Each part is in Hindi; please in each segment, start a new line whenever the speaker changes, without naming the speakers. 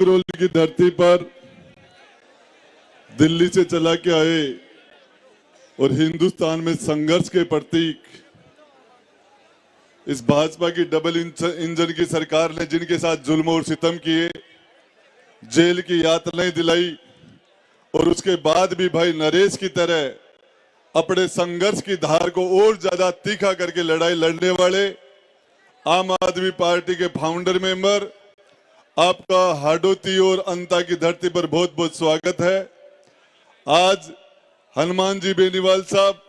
मांगरोल की धरती पर दिल्ली से चला के आए और हिंदुस्तान में संघर्ष के प्रतीक इस भाजपा की डबल इंजन की सरकार ने जिनके साथ जुल्म और सितम किए, जेल की यातनाएं दिलाई और उसके बाद भी भाई नरेश की तरह अपने संघर्ष की धार को और ज्यादा तीखा करके लड़ाई लड़ने वाले आम आदमी पार्टी के फाउंडर मेंबर, आपका हाडोती और अंता की धरती पर बहुत बहुत स्वागत है। आज हनुमान जी बेनीवाल साहब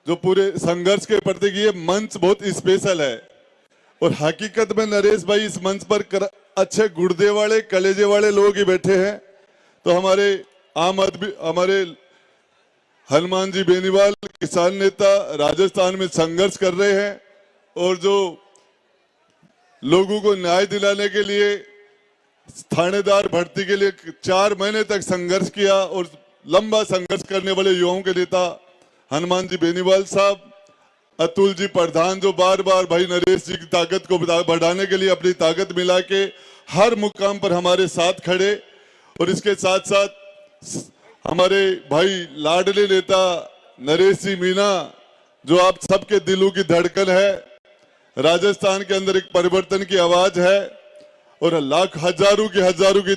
जो पूरे संघर्ष के प्रतीक, ये मंच बहुत स्पेशल है और हकीकत में नरेश भाई इस मंच पर अच्छे गुर्दे वाले कलेजे वाले लोग ही बैठे हैं। तो हमारे आम आदमी, हमारे हनुमान जी बेनीवाल किसान नेता राजस्थान में संघर्ष कर रहे हैं और जो लोगों को न्याय दिलाने के लिए थानेदार भर्ती के लिए 4 महीने तक संघर्ष किया और लंबा संघर्ष करने वाले युवाओं के नेता हनुमान जी बेनीवाल साहब, अतुल जी प्रधान जो बार बार भाई नरेश जी की ताकत को बढ़ाने के लिए अपनी ताकत मिला के हर मुकाम पर हमारे साथ खड़े, और इसके साथ साथ हमारे भाई लाडले नेता नरेश जी मीणा जो आप सबके दिलों की धड़कन है, राजस्थान के अंदर एक परिवर्तन की आवाज है और लाख हजारों की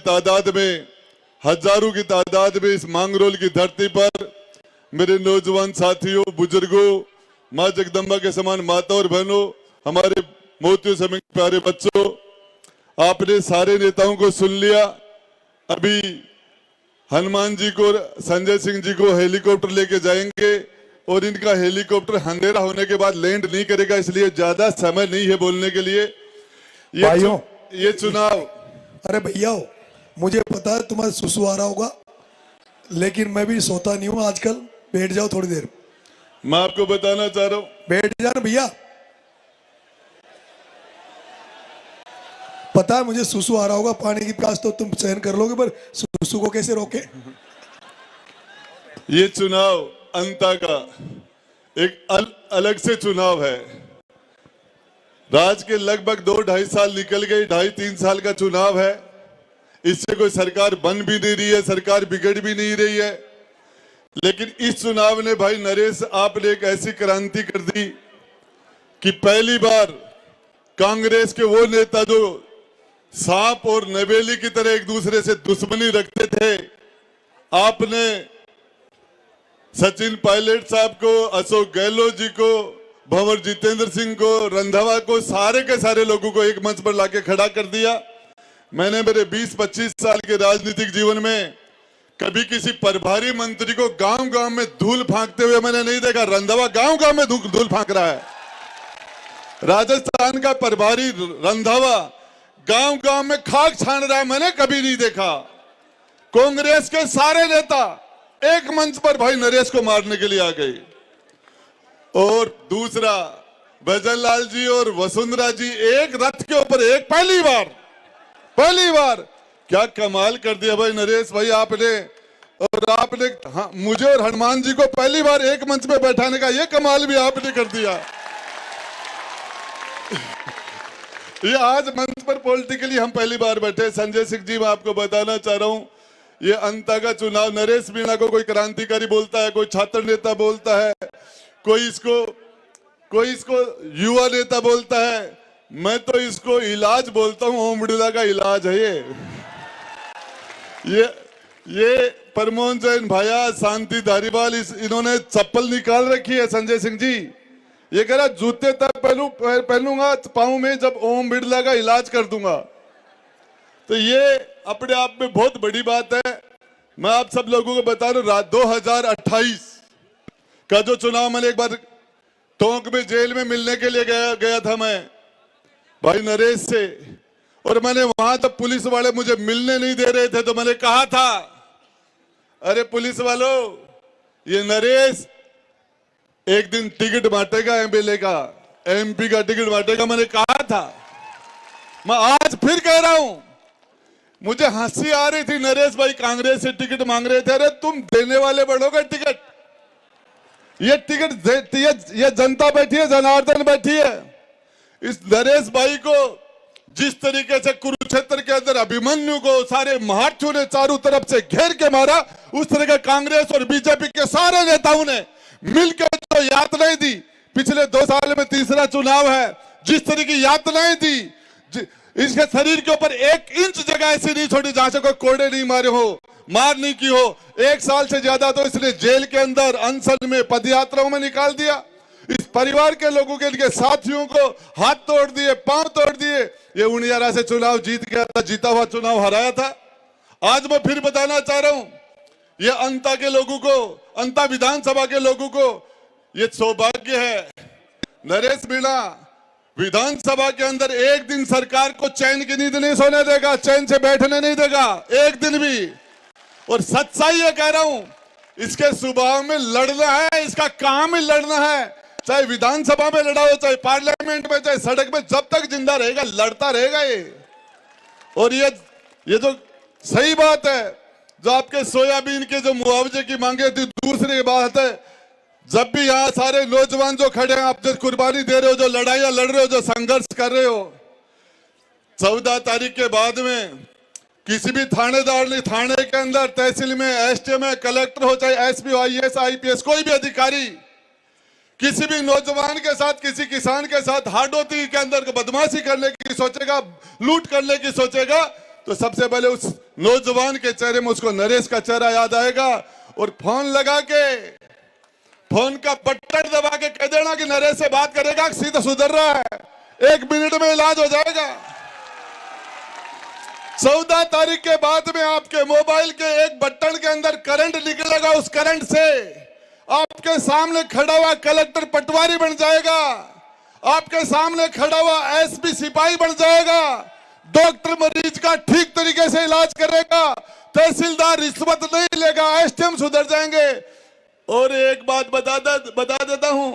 तादाद में इस मांगरोल की धरती पर मेरे नौजवान साथियों, बुजुर्गों, मां जगदम्बा के समान माता और बहनों, हमारे मोतियों समेत प्यारे बच्चों, आपने सारे नेताओं को सुन लिया। अभी हनुमान जी को, संजय सिंह जी को हेलीकॉप्टर लेके जाएंगे और इनका हेलीकॉप्टर अंधेरा होने के बाद लैंड नहीं करेगा, इसलिए ज्यादा समय नहीं है बोलने के लिए। ये चुनाव,
अरे भैया मुझे पता है तुम्हारा सुसु आ रहा होगा, लेकिन मैं भी सोता नहीं हूँ आजकल। बैठ जाओ थोड़ी देर।
मैं आपको बताना चाह रहा हूँ,
बैठ जाना भैया। पता है मुझे सुसु आ रहा होगा, पानी की प्यास तो तुम सहन कर लोगे, पर सुसु को कैसे रोके।
ये चुनाव अंता का एक अलग से चुनाव है। राज के लगभग 2-2.5 साल निकल गए, 2.5-3 साल का चुनाव है। इससे कोई सरकार बन भी नहीं रही है, सरकार बिगड़ भी नहीं रही है, लेकिन इस चुनाव ने भाई नरेश आपने एक ऐसी क्रांति कर दी कि पहली बार कांग्रेस के वो नेता जो सांप और नवेली की तरह एक दूसरे से दुश्मनी रखते थे, आपने सचिन पायलट साहब को, अशोक गहलोत जी को, भंवर जितेंद्र सिंह को, रंधावा को, सारे के सारे लोगों को एक मंच पर लाके खड़ा कर दिया। मैंने मेरे 20-25 साल के राजनीतिक जीवन में कभी किसी प्रभारी मंत्री को गांव-गांव में धूल फांकते हुए मैंने नहीं देखा। रंधावा गांव-गांव में धूल फांक रहा है। राजस्थान का प्रभारी रंधावा गांव-गांव में खाक छान रहा है, मैंने कभी नहीं देखा। कांग्रेस के सारे नेता एक मंच पर भाई नरेश को मारने के लिए आ गए। और दूसरा, भजनलाल जी और वसुंधरा जी एक रथ के ऊपर एक, पहली बार क्या कमाल कर दिया भाई नरेश भाई आपने। और आपने हाँ, मुझे और हनुमान जी को पहली बार एक मंच पे बैठाने का ये कमाल भी आपने कर दिया। ये आज मंच पर पॉलिटिकली हम पहली बार बैठे। संजय सिंह जी, मैं आपको बताना चाह रहा हूं, ये अंता का चुनाव, नरेश मीणा को कोई क्रांतिकारी बोलता है, कोई छात्र नेता बोलता है, कोई इसको युवा नेता बोलता है, मैं तो इसको इलाज बोलता हूं। ओम बिड़ला का इलाज है ये प्रमोद जैन भाया, शांति धारीवाल, इन्होंने चप्पल निकाल रखी है। संजय सिंह जी ये कह रहा जूते तब पहनूंगा पाँव में जब ओम बिड़ला का इलाज कर दूंगा। तो ये अपने आप में बहुत बड़ी बात है। मैं आप सब लोगों को बता रहा हूं, 2028 का जो चुनाव, मैंने एक बार टोंक में जेल में मिलने के लिए गया था मैं भाई नरेश से, और मैंने वहां जब पुलिस वाले मुझे मिलने नहीं दे रहे थे तो मैंने कहा था, अरे पुलिस वालों, ये नरेश एक दिन टिकट बांटेगा, एमएलए का, एमपी का टिकट बांटेगा। मैंने कहा था, मैं आज फिर कह रहा हूं। मुझे हंसी आ रही थी, नरेश भाई कांग्रेस से टिकट मांग रहे थे। अरे तुम देने वाले बढ़ोगे टिकट, ये टिकट ये जनता बैठी है, जनार्दन बैठी है। इस नरेश भाई को जिस तरीके से कुरुक्षेत्र के अंदर अभिमन्यु को सारे महारथियों ने चारों तरफ से घेर के मारा, उस तरह का कांग्रेस और बीजेपी के सारे नेताओं ने मिलकर जो यातनाएं दी, पिछले 2 साल में तीसरा चुनाव है, जिस तरह की यातनाएं दी, इसके शरीर के ऊपर 1 इंच जगह ऐसी नहीं छोड़ी जहां से कोई कोड़े नहीं मारे हो, मार नहीं की हो। 1 साल से ज्यादा तो इसने जेल के अंदर अनशन में, पदयात्राओं में निकाल दिया। इस परिवार के लोगों के लिए साथियों को हाथ तोड़ दिए, पांव तोड़ दिए। ये उनियारा से चुनाव जीत गया था, जीता हुआ चुनाव हराया था। आज मैं फिर बताना चाह रहा हूं, ये अंता के लोगों को, अंता विधानसभा के लोगों को ये सौभाग्य है, नरेश मीणा विधानसभा के अंदर एक दिन सरकार को चैन की नींद नहीं सोने देगा, चैन से बैठने नहीं देगा एक दिन भी। और सच्चाई ये कह रहा हूं, इसके स्वभाव में लड़ना है, इसका काम ही लड़ना है। चाहे विधानसभा में लड़ा हो, चाहे पार्लियामेंट में, चाहे सड़क में, जब तक जिंदा रहेगा लड़ता रहेगा ये। और ये जो सही बात है, जो आपके सोयाबीन के जो मुआवजे की मांगे थी, दूसरी बात है, जब भी यहाँ सारे नौजवान जो खड़े हैं, आप जो कुर्बानी दे रहे हो, जो लड़ाइयां लड़ रहे हो, जो संघर्ष कर रहे हो, 14 तारीख के बाद में किसी भी थानेदार ने थाने के अंदर, तहसील में, एसटीएम में, कलेक्टर हो, चाहे एसपी हो, आईएएस, आईपीएस, कोई भी अधिकारी किसी भी नौजवान के साथ, किसी किसान के साथ हाडोती के अंदर बदमाशी करने की सोचेगा, लूट करने की सोचेगा, तो सबसे पहले उस नौजवान के चेहरे में उसको नरेश का चेहरा याद आएगा। और फोन लगा के, फोन का बटन दबा के कह देना कि नरेश से बात करेगा, सीधा सुधर रहा है, 1 मिनट में इलाज हो जाएगा। 14 तारीख के बाद में आपके मोबाइल के एक बटन के अंदर करंट निकलेगा, उस करंट से आपके सामने खड़ा हुआ कलेक्टर पटवारी बन जाएगा, आपके सामने खड़ा हुआ एसपी सिपाही बन जाएगा, डॉक्टर मरीज का ठीक तरीके से इलाज करेगा, तहसीलदार रिश्वत नहीं लेगा, एसटीएम सुधर जाएंगे। और एक बात बता देता हूं,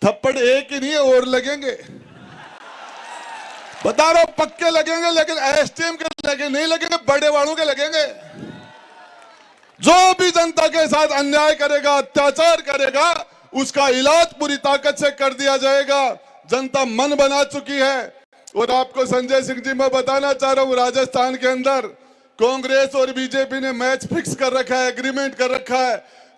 थप्पड़ एक ही नहीं है, और लगेंगे, बता रहा हूं, पक्के लगेंगे, लेकिन एसटीएम के नहीं लगेंगे, बड़े वालों के लगेंगे। जो भी जनता के साथ अन्याय करेगा, अत्याचार करेगा, उसका इलाज पूरी ताकत से कर दिया जाएगा। जनता मन बना चुकी है। और आपको संजय सिंह जी, मैं बताना चाह रहा हूं, राजस्थान के अंदर कांग्रेस और बीजेपी ने मैच फिक्स कर रखा है, एग्रीमेंट कर रखा है।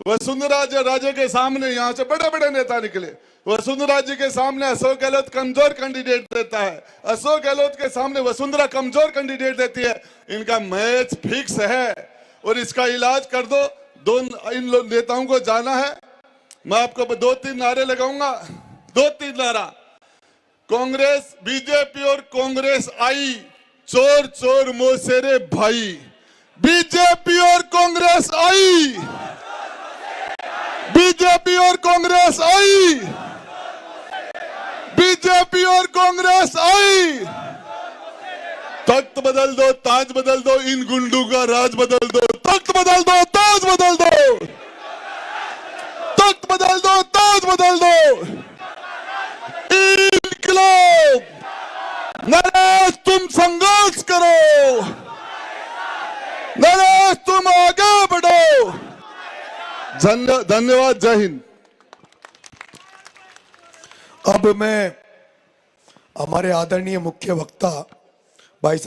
वसुंधरा राजे के सामने यहाँ से बड़े बड़े नेता निकले, वसुंधरा जी के सामने अशोक गहलोत कमजोर कैंडिडेट देता है, अशोक गहलोत के सामने वसुंधरा कमजोर कैंडिडेट देती है। इनका मैच फिक्स है और इसका इलाज कर दो। इन नेताओं को जाना है। मैं आपको 2-3 नारे लगाऊंगा, 2-3 नारा। कांग्रेस, बीजेपी और कांग्रेस आई, चोर चोर मोसेरे भाई। बीजेपी और कांग्रेस आई, बीजेपी और कांग्रेस आई, बीजेपी और कांग्रेस आई। तख्त बदल दो, ताज बदल दो, इन गुंडों का राज बदल दो। तख्त बदल दो, ताज बदल दो, तख्त बदल दो, ताज बदल दो। इनकलाब, नरेश तुम संघर्ष करो, नरेश तुम आगे बढ़ो। धन्यवाद, जय हिंद।
अब मैं हमारे आदरणीय मुख्य वक्ता